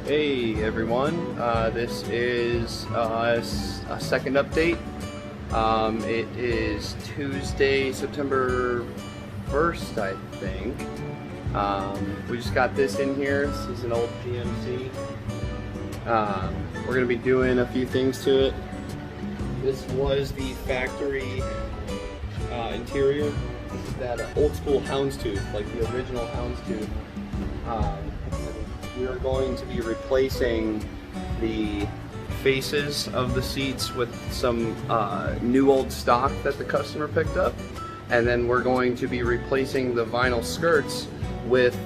Hey everyone, this is a second update. It is Tuesday, September 1st, I think. We just got this in here. This is an old GMC. We're going to be doing a few things to it. This was the factory interior. This is that old school houndstooth, like the original houndstooth. We are going to be replacing the faces of the seats with some new old stock that the customer picked up, and then we're going to be replacing the vinyl skirts with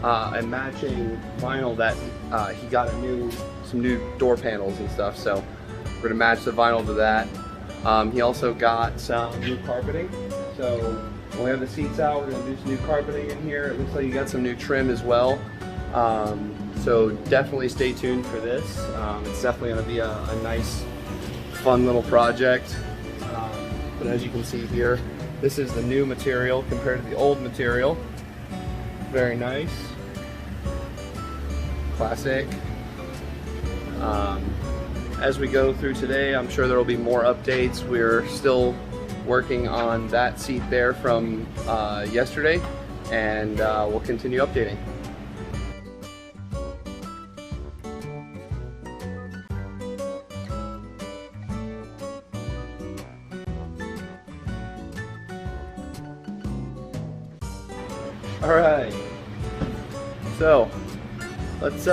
a matching vinyl that he got some new door panels and stuff, so we're going to match the vinyl to that. He also got some new carpeting, so when we have the seats out, we're going to do some new carpeting in here. It looks like you got some new trim as well. So definitely stay tuned for this. It's definitely going to be a nice, fun little project. But as you can see here, this is the new material compared to the old material. Very nice. Classic. As we go through today, I'm sure there will be more updates. We're still working on that seat there from yesterday, and we'll continue updating. All right, so let's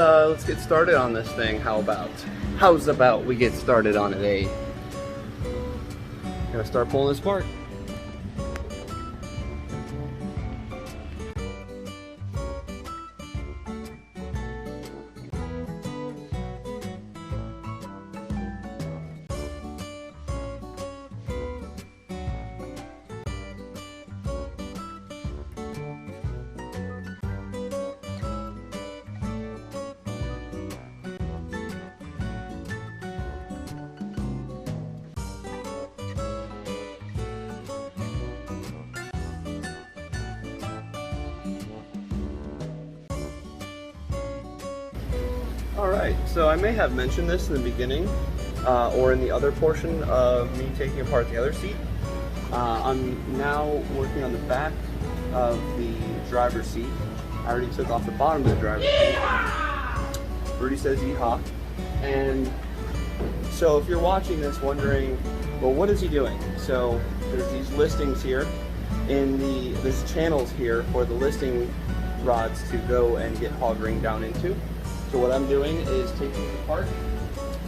get started on this thing. How's about we get started on it, eh? Gonna start pulling this apart. Alright, so I may have mentioned this in the beginning or in the other portion of me taking apart the other seat. I'm now working on the back of the driver's seat. I already took off the bottom of the driver's seat. Rudy says yeehaw. And so if you're watching this wondering, well, what is he doing? So there's these listings here. There's channels here for the listing rods to go and get hog ring down into. So what I'm doing is taking it apart,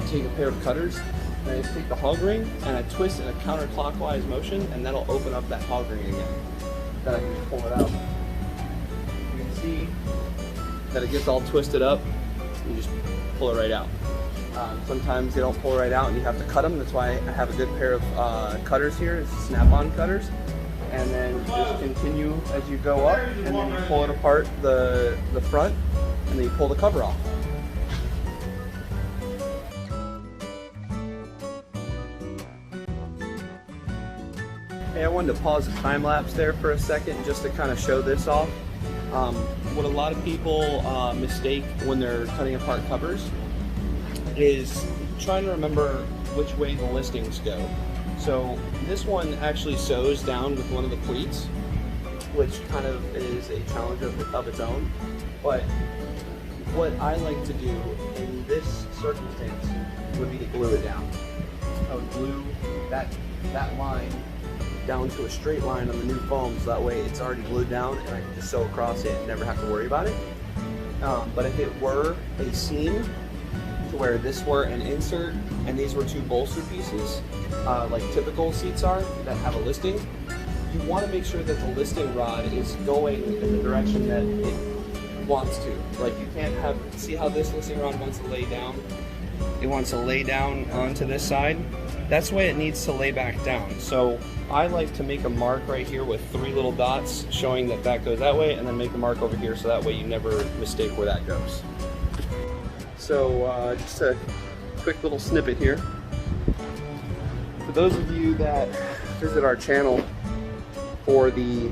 take a pair of cutters, and I just take the hog ring and I twist in a counterclockwise motion, and that'll open up that hog ring again. Then I can just pull it out. You can see that it gets all twisted up. You just pull it right out. Sometimes they don't pull right out and you have to cut them. That's why I have a good pair of cutters here. It's snap-on cutters. And then just continue as you go up, and then you pull it apart the front, and then you pull the cover off. Hey, I wanted to pause the time lapse there for a second just to kind of show this off. What a lot of people mistake when they're cutting apart covers is trying to remember which way the listings go. So this one actually sews down with one of the pleats, which kind of is a challenge of its own. But what I like to do in this circumstance would be to glue it down. I would glue that line down to a straight line on the new foam, so that way it's already glued down and I can just sew across it and never have to worry about it. But if it were a seam, to where this were an insert and these were two bolster pieces, like typical seats are that have a listing, you want to make sure that the listing rod is going in the direction that it wants to. Like, you can't see how this listing rod wants to lay down? It wants to lay down onto this side. That's the way it needs to lay back down. So I like to make a mark right here with 3 little dots showing that that goes that way, and then make a mark over here so that way you never mistake where that goes. So just a quick little snippet here. For those of you that visit our channel for the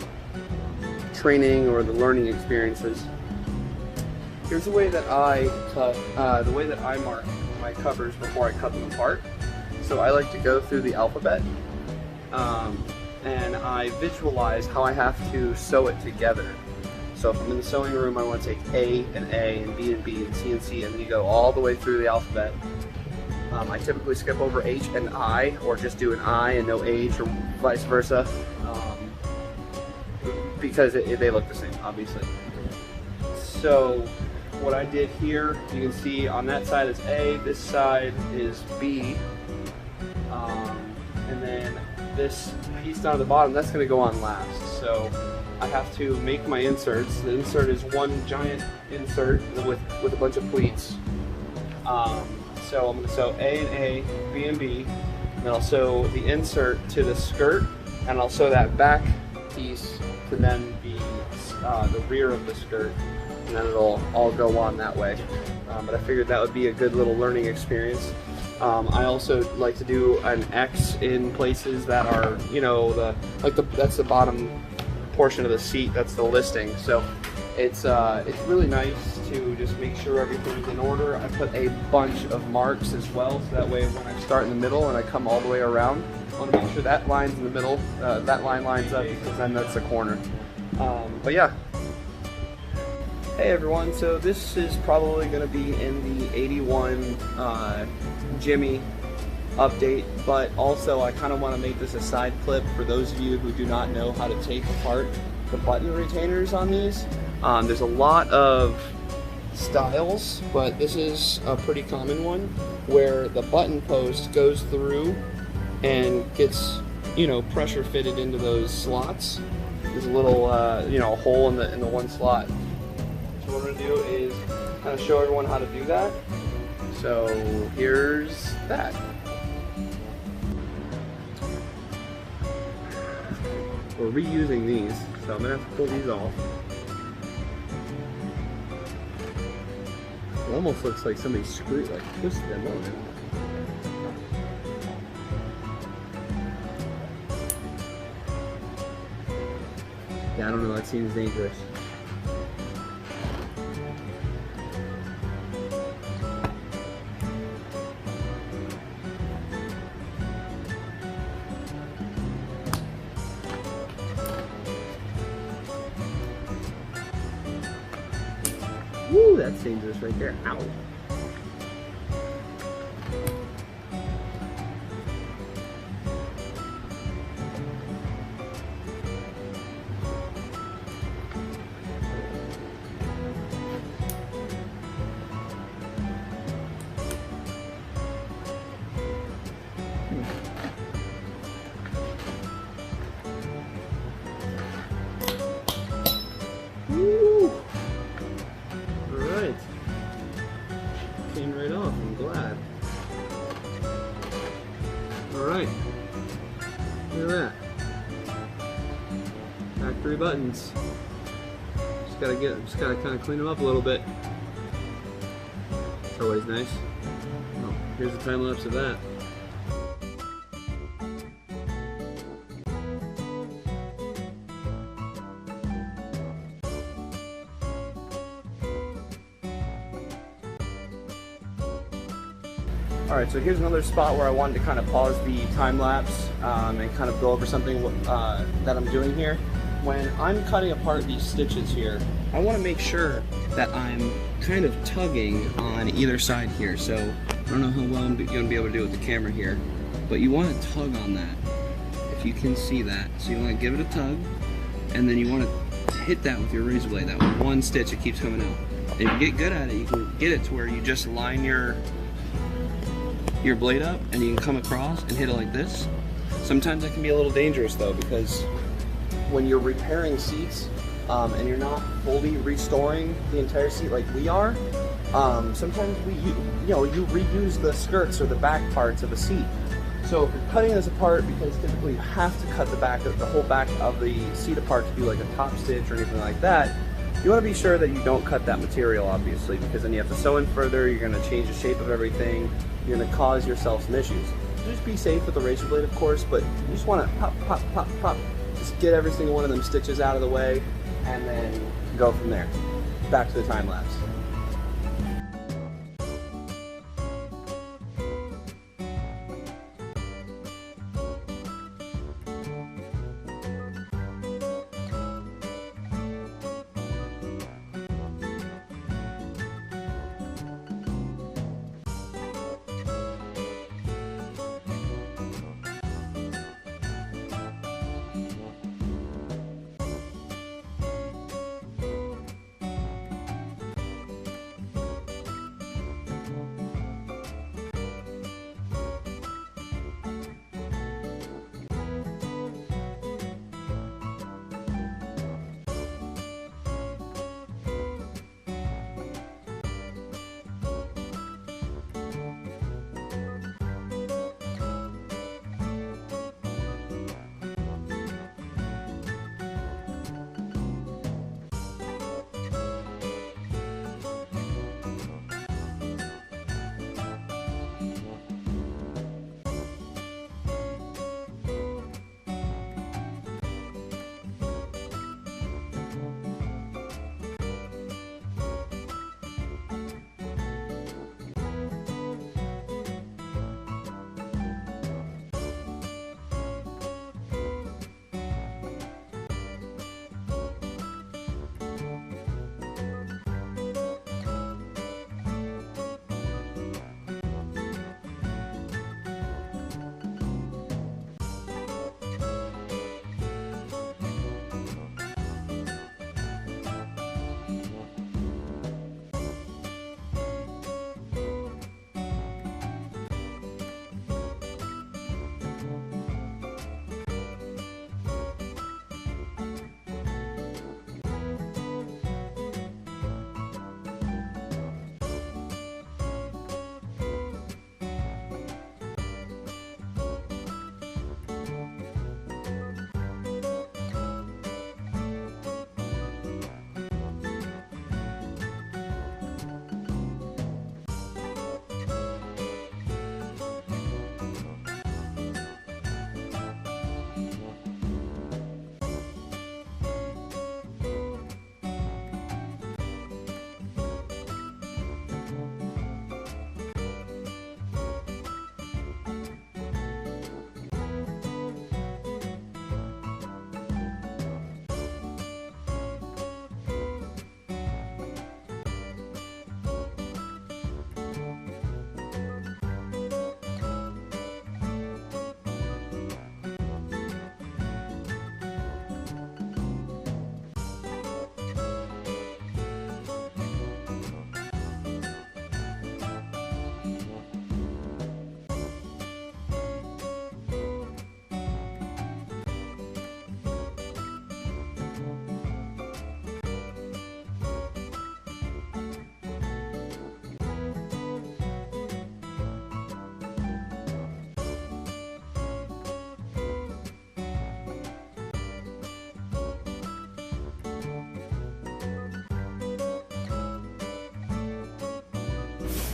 training or the learning experiences, here's the way that I cut, the way that I mark my covers before I cut them apart. So I like to go through the alphabet, and I visualize how I have to sew it together. So if I'm in the sewing room, I want to take A and A and B and B and C and C, and then you go all the way through the alphabet. I typically skip over H and I, or just do an I and no H, or vice versa, because they look the same, obviously. So what I did here, you can see on that side is A, this side is B, and then this piece down at the bottom, that's going to go on last. So I have to make my inserts. The insert is one giant insert with a bunch of pleats. So I'm going to sew A and A, B and B, and then I'll sew the insert to the skirt, and I'll sew that back piece to then be the rear of the skirt, and then it'll all go on that way. But I figured that would be a good little learning experience. I also like to do an X in places that are, you know, that's the bottom portion of the seat, that's the listing. So it's really nice to just make sure everything's in order. I put a bunch of marks as well, so that way when I start in the middle and I come all the way around, I want to make sure that line's in the middle, that line lines up, because then that's the corner. But yeah. Hey everyone, so this is probably going to be in the 81 Jimmy update, but also I kind of want to make this a side clip for those of you who do not know how to take apart the button retainers on these. There's a lot of styles, but this is a pretty common one where the button post goes through and gets, you know, pressure fitted into those slots. There's a little, you know, hole in the one slot. So what we're gonna do is kind of show everyone how to do that. So here's that. We're reusing these, so I'm gonna have to pull these off. It almost looks like somebody screwed, like twisted them on it. Yeah, I don't know, that seems dangerous. Woo, that's dangerous right there. Ow. Woo! Alright. Came right off, I'm glad. Alright. Look at that. Factory buttons. Just gotta kind of clean them up a little bit. It's always nice. Oh, here's the time lapse of that. Alright, so here's another spot where I wanted to kind of pause the time lapse and kind of go over something that I'm doing here. When I'm cutting apart these stitches here, I want to make sure that I'm kind of tugging on either side here. So I don't know how well I'm going to be able to do it with the camera here, but you want to tug on that, if you can see that. So you want to give it a tug, and then you want to hit that with your razor blade. That one stitch, it keeps coming out. And if you get good at it, you can get it to where you just line your blade up and you can come across and hit it like this. Sometimes that can be a little dangerous though, because when you're repairing seats and you're not fully restoring the entire seat like we are, sometimes you reuse the skirts or the back parts of the seat. So if you're cutting this apart, because typically you have to cut the whole back of the seat apart to do like a top stitch or anything like that, you want to be sure that you don't cut that material, obviously, because then you have to sew in further, you're going to change the shape of everything, you're going to cause yourself some issues. So just be safe with the razor blade, of course, but you just want to pop, pop, pop, pop, just get every single one of them stitches out of the way, and then go from there. Back to the time lapse.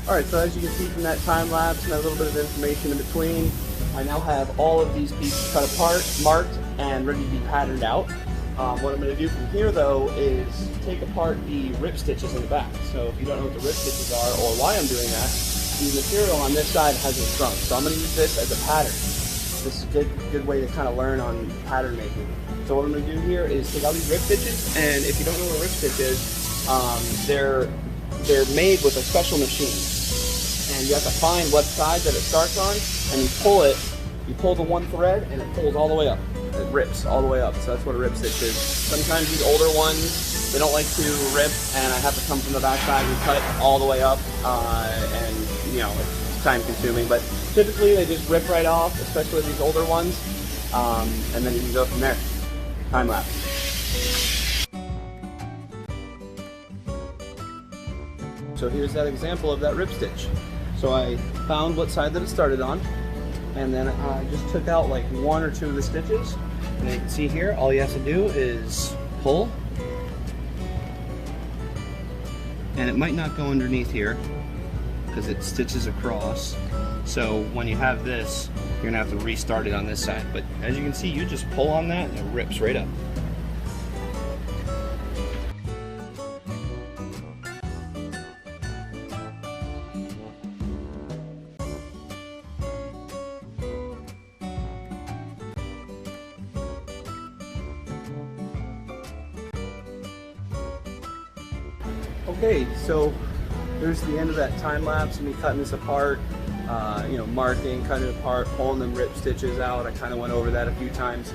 Alright, so as you can see from that time lapse and a little bit of information in between, I now have all of these pieces cut apart, marked, and ready to be patterned out. What I'm going to do from here though is take apart the rip stitches in the back. So if you don't know what the rip stitches are or why I'm doing that, the material on this side hasn't shrunk. So I'm going to use this as a pattern. This is a good way to kind of learn on pattern making. So what I'm going to do here is take out these rip stitches, and if you don't know what a rip stitch is, they're made with a special machine. And you have to find what side that it starts on, and you pull it, you pull the one thread, and it pulls all the way up. It rips all the way up, so that's what a rip stitch is. Sometimes these older ones, they don't like to rip, and I have to come from the back side and cut all the way up, and you know, it's time consuming, but typically they just rip right off, especially these older ones, and then you can go from there. Time lapse. So here's that example of that rip stitch. So I found what side that it started on, and then I just took out like one or two of the stitches. And you can see here, all you have to do is pull. And it might not go underneath here because it stitches across. So when you have this, you're gonna have to restart it on this side. But as you can see, you just pull on that and it rips right up. Okay, so there's the end of that time lapse of me cutting this apart, you know, marking, cutting it apart, pulling them rip stitches out. I kind of went over that a few times.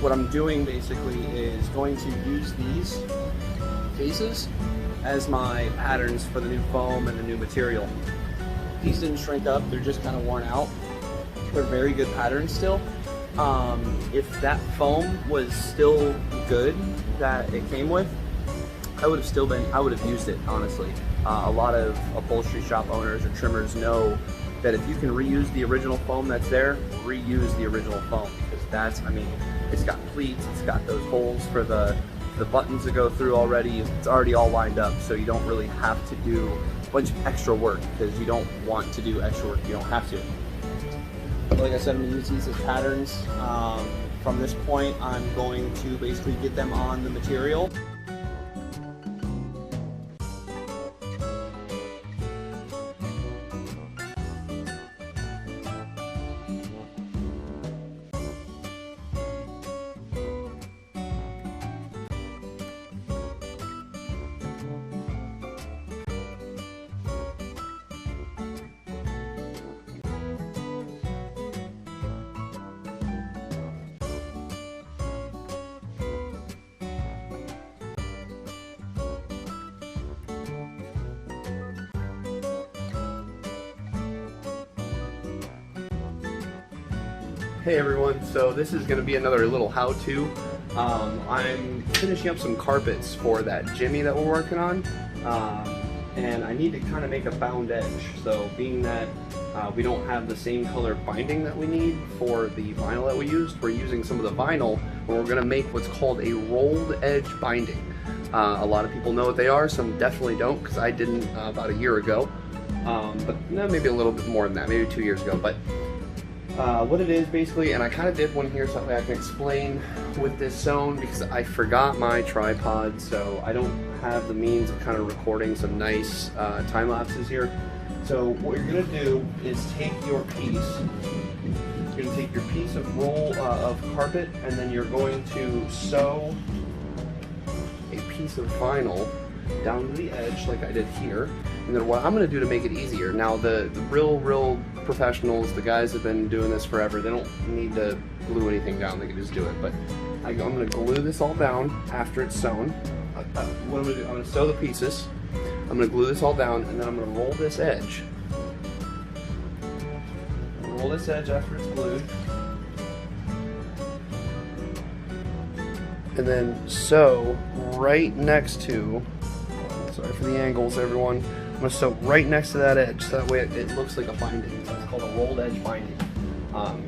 What I'm doing basically is going to use these pieces as my patterns for the new foam and the new material. These didn't shrink up, they're just kind of worn out. They're very good patterns still. If that foam was still good that it came with, I would have used it, honestly. A lot of upholstery shop owners or trimmers know that if you can reuse the original foam that's there, reuse the original foam, because that's, I mean, it's got pleats, it's got those holes for the buttons to go through already, it's already all lined up, so you don't really have to do a bunch of extra work, because you don't want to do extra work, you don't have to. Like I said, I'm going to use these as patterns. From this point, I'm going to basically get them on the material. Hey everyone, so this is going to be another little how-to. I'm finishing up some carpets for that Jimmy that we're working on, and I need to kind of make a bound edge. So being that we don't have the same color binding that we need for the vinyl that we used, we're using some of the vinyl, and we're going to make what's called a rolled edge binding. A lot of people know what they are, some definitely don't, because I didn't about a year ago, but no, maybe a little bit more than that, maybe 2 years ago. But what it is basically, and I kind of did one here so that way I can explain with this sewn, because I forgot my tripod, so I don't have the means of kind of recording some nice time lapses here. So what you're going to do is take your piece, you're going to take your piece of roll of carpet, and then you're going to sew a piece of vinyl down to the edge like I did here. And then what I'm going to do to make it easier, now the real professionals, the guys that have been doing this forever, they don't need to glue anything down, they can just do it. But I'm going to glue this all down after it's sewn. What I'm going to do, I'm going to sew the pieces, I'm going to glue this all down, and then I'm going to roll this edge. Roll this edge after it's glued. And then sew right next to, sorry for the angles everyone, I'm going to sew right next to that edge, so that way it looks like a binding. That's called a rolled edge binding.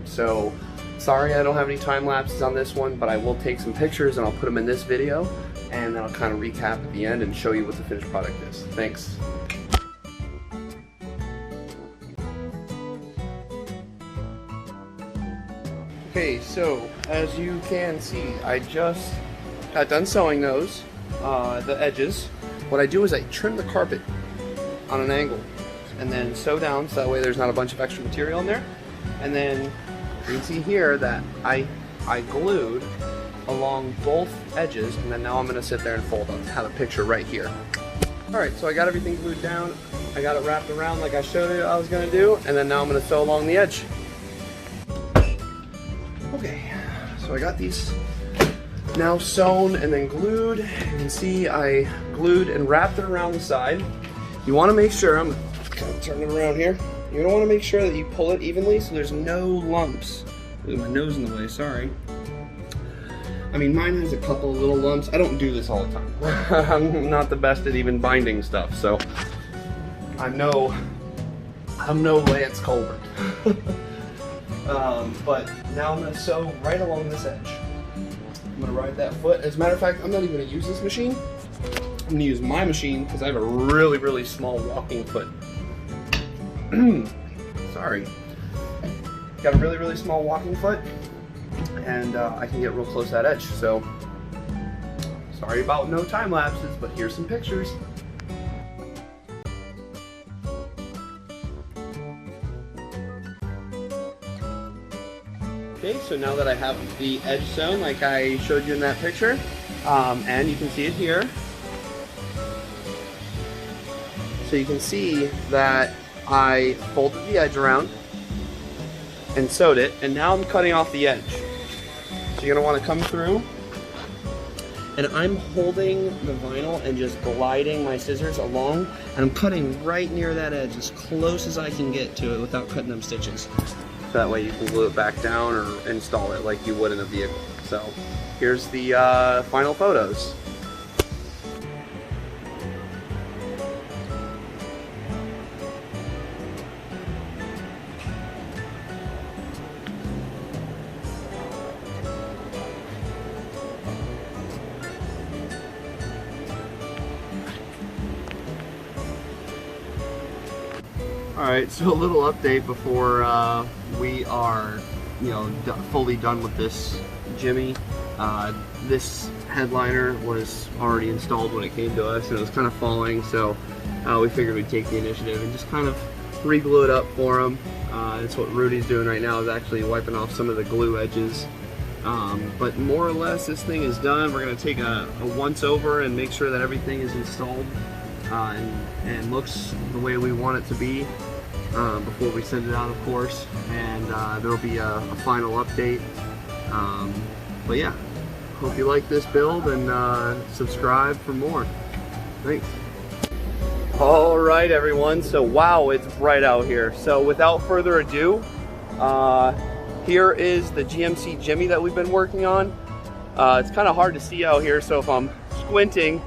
So, sorry I don't have any time lapses on this one, but I will take some pictures and I'll put them in this video, and then I'll kind of recap at the end and show you what the finished product is. Thanks. Okay, so as you can see, I just got done sewing those, the edges. What I do is I trim the carpet on an angle and then sew down so that way there's not a bunch of extra material in there. And then you can see here that I glued along both edges, and then now I'm going to sit there and fold. I'll have a picture right here. Alright, so I got everything glued down. I got it wrapped around like I showed you I was going to do, and then now I'm going to sew along the edge. Okay, so I got these now sewn and then glued. You can see I glued and wrapped it around the side. You want to make sure, I'm kind of turning it around here. You're going to want to make sure that you pull it evenly so there's no lumps. Ooh, my nose in the way, sorry. I mean, mine has a couple of little lumps. I don't do this all the time. I'm not the best at even binding stuff, so I'm no Lance Colbert. But now I'm going to sew right along this edge. I'm going to ride that foot. As a matter of fact, I'm not even going to use this machine. I'm going to use my machine because I have a really, really small walking foot. Sorry. Got a really, really small walking foot, and I can get real close to that edge. So, sorry about no time lapses, but here's some pictures. Okay, so now that I have the edge sewn like I showed you in that picture, and you can see it here. So you can see that I folded the edge around and sewed it, and now I'm cutting off the edge. So you're going to want to come through, and I'm holding the vinyl and just gliding my scissors along, and I'm cutting right near that edge as close as I can get to it without cutting them stitches. So that way you can glue it back down or install it like you would in a vehicle. So here's the final photos. Alright, so a little update before we are, fully done with this Jimmy. This headliner was already installed when it came to us, and it was kind of falling, so we figured we'd take the initiative and just kind of re-glue it up for him. That's what Rudy's doing right now, is actually wiping off some of the glue edges. But more or less, this thing is done. We're going to take a once over and make sure that everything is installed and looks the way we want it to be before we send it out, of course. And there will be a final update. But yeah, hope you like this build, and subscribe for more. Thanks. Alright everyone, so wow, it's bright out here. So without further ado, here is the GMC Jimmy that we've been working on. It's kind of hard to see out here, so if I'm squinting,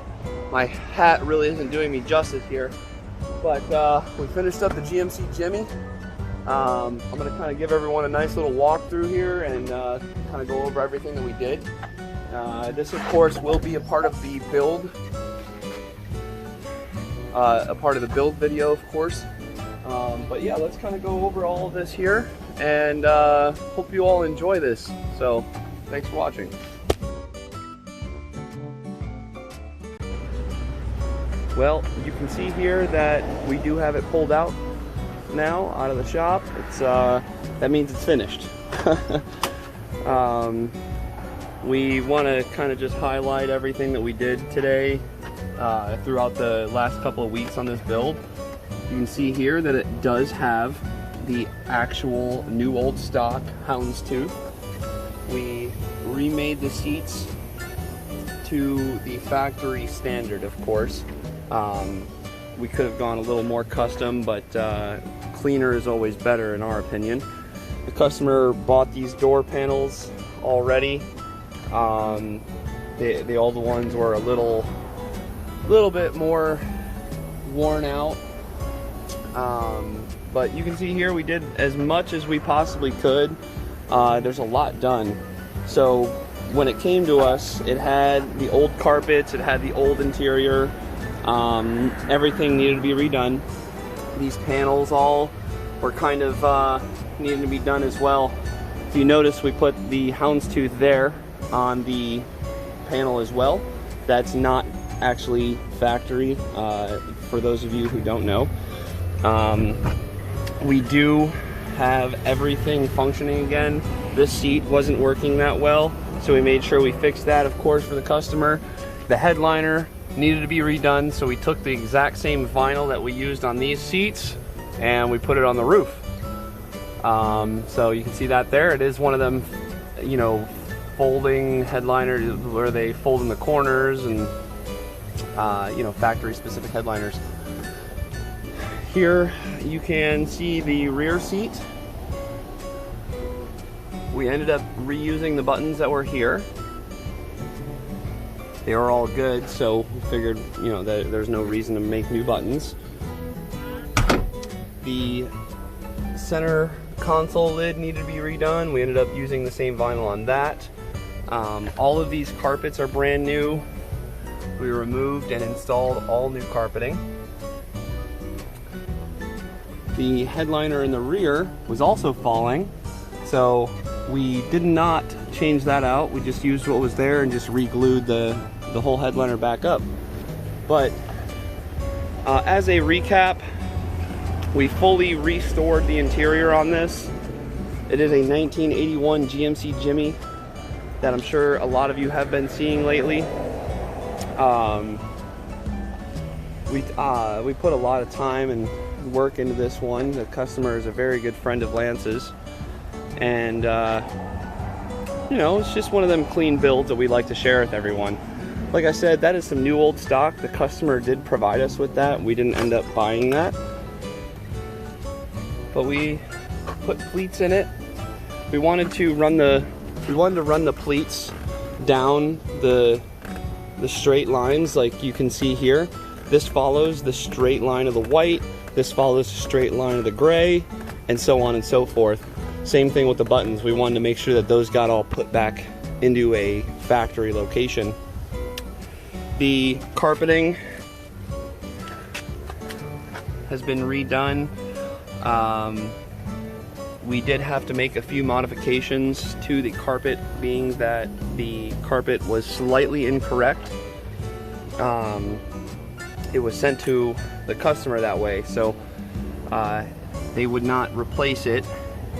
my hat really isn't doing me justice here. But we finished up the GMC Jimmy. I'm going to kind of give everyone a nice little walk through here and kind of go over everything that we did. This, of course, will be a part of the build. Video, of course. But yeah, let's kind of go over all of this here, and hope you all enjoy this. So, thanks for watching. Well, you can see here that we do have it pulled out now, out of the shop. It's that means it's finished. We want to kind of just highlight everything that we did today throughout the last couple of weeks on this build. You can see here that it does have the actual new old stock houndstooth. We remade the seats to the factory standard, of course. We could have gone a little more custom, but cleaner is always better in our opinion. The customer bought these door panels already. All the ones were a little bit more worn out. But you can see here we did as much as we possibly could. There's a lot done. So when it came to us, it had the old carpets, it had the old interior. Everything needed to be redone. These panels all were kind of needing to be done as well. If you notice, we put the houndstooth there on the panel as well. That's not actually factory, for those of you who don't know. We do have everything functioning again. This seat wasn't working that well, so we made sure we fixed that, of course, for the customer. The headliner needed to be redone, so we took the exact same vinyl that we used on these seats and we put it on the roof. So you can see that there. It is one of them, you know, folding headliners where they fold in the corners and you know, factory specific headliners. Here you can see the rear seat. We ended up reusing the buttons that were here. They were all good, so we figured, you know, that there's no reason to make new buttons. The center console lid needed to be redone. We ended up using the same vinyl on that. All of these carpets are brand new. We removed and installed all new carpeting. The headliner in the rear was also falling, so we did not change that out. We just used what was there and just re-glued the whole headliner back up. But as a recap, we fully restored the interior on this. It is a 1981 GMC Jimmy that I'm sure a lot of you have been seeing lately. We put a lot of time and work into this one. The customer is a very good friend of Lance's, and you know, it's just one of them clean builds that we like to share with everyone. Like I said, that is some new old stock. The customer did provide us with that. We didn't end up buying that, but we put pleats in it. We wanted to run the pleats down the straight lines like you can see here. This follows the straight line of the white, this follows the straight line of the gray, and so on and so forth. Same thing with the buttons. We wanted to make sure that those got all put back into a factory location. The carpeting has been redone. We did have to make a few modifications to the carpet, being that the carpet was slightly incorrect. It was sent to the customer that way, so they would not replace it.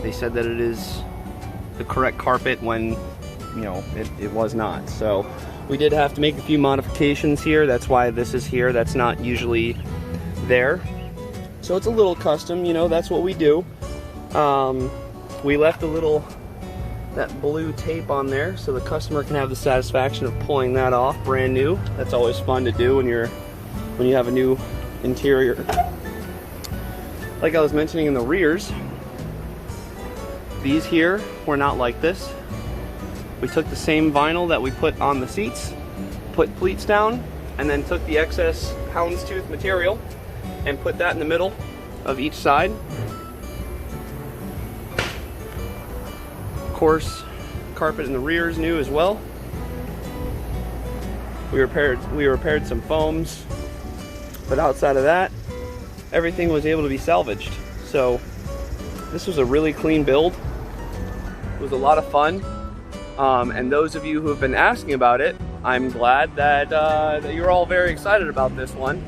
They said that it is the correct carpet when, you know, it was not. So we did have to make a few modifications here. That's why this is here. That's not usually there. So it's a little custom, you know, that's what we do. We left that blue tape on there so the customer can have the satisfaction of pulling that off brand new. That's always fun to do when you have a new interior. Like I was mentioning in the rears, these here were not like this. We took the same vinyl that we put on the seats, put pleats down, and then took the excess houndstooth material and put that in the middle of each side. Of course, carpet in the rear is new as well. We repaired some foams, but outside of that, everything was able to be salvaged. So this was a really clean build. It was a lot of fun. And those of you who have been asking about it, I'm glad that you're all very excited about this one.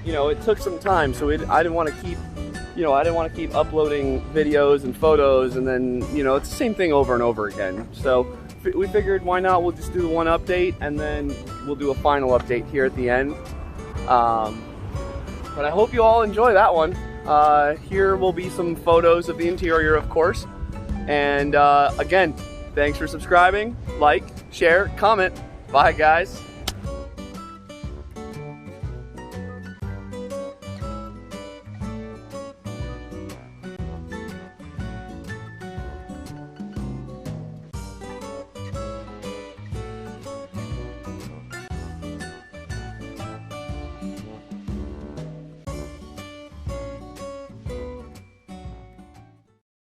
You know, it took some time, so I didn't want to keep uploading videos and photos, and then, you know, it's the same thing over and over again. So we figured, why not? We'll just do the one update, and then we'll do a final update here at the end. But I hope you all enjoy that one. Here will be some photos of the interior, of course. And again, thanks for subscribing, like, share, comment. Bye, guys.